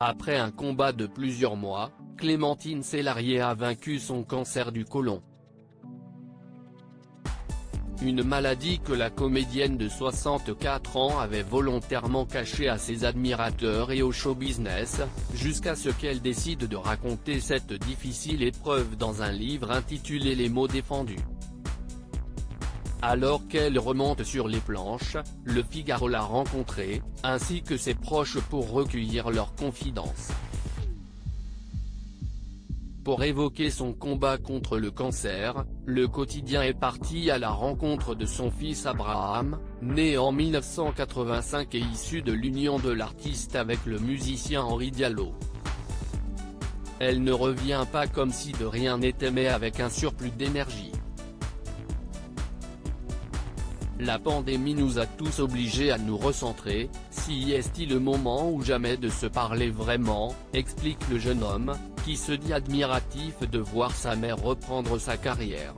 Après un combat de plusieurs mois, Clémentine Célarié a vaincu son cancer du côlon. Une maladie que la comédienne de 64 ans avait volontairement cachée à ses admirateurs et au show business, jusqu'à ce qu'elle décide de raconter cette difficile épreuve dans un livre intitulé Les mots défendus. Alors qu'elle remonte sur les planches, Le Figaro l'a rencontrée, ainsi que ses proches pour recueillir leurs confidences. Pour évoquer son combat contre le cancer, le quotidien est parti à la rencontre de son fils Abraham, né en 1985 et issu de l'union de l'artiste avec le musicien Henri Diallo. Elle ne revient pas comme si de rien n'était mais avec un surplus d'énergie. La pandémie nous a tous obligés à nous recentrer, si est-il le moment ou jamais de se parler vraiment, explique le jeune homme, qui se dit admiratif de voir sa mère reprendre sa carrière.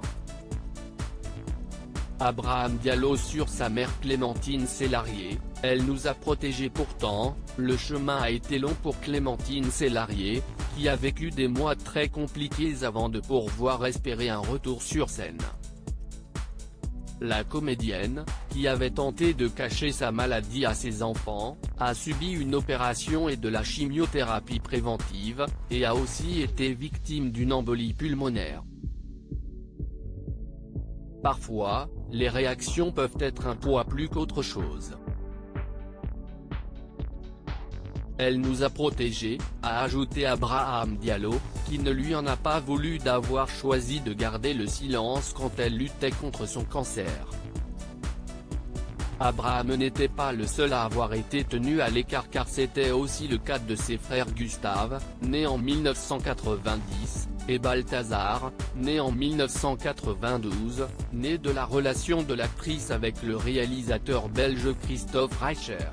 Abraham Diallo sur sa mère Clémentine Célarié, elle nous a protégés pourtant, le chemin a été long pour Clémentine Célarié, qui a vécu des mois très compliqués avant de pouvoir espérer un retour sur scène. La comédienne, qui avait tenté de cacher sa maladie à ses enfants, a subi une opération et de la chimiothérapie préventive, et a aussi été victime d'une embolie pulmonaire. Parfois, les réactions peuvent être un poids plus qu'autre chose. Elle nous a protégés, a ajouté Abraham Diallo, qui ne lui en a pas voulu d'avoir choisi de garder le silence quand elle luttait contre son cancer. Abraham n'était pas le seul à avoir été tenu à l'écart car c'était aussi le cas de ses frères Gustave, né en 1990, et Balthazar, né en 1992, né de la relation de l'actrice avec le réalisateur belge Christophe Reicher.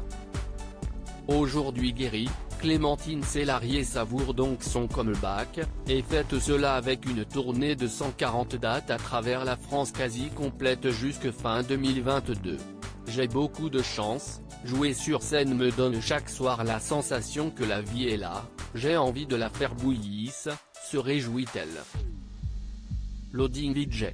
Aujourd'hui guérie, Clémentine Célarié savoure donc son comeback, et fête cela avec une tournée de 140 dates à travers la France quasi complète jusque fin 2022. J'ai beaucoup de chance, jouer sur scène me donne chaque soir la sensation que la vie est là, j'ai envie de la faire bouillir, se réjouit-elle. Loading VJ.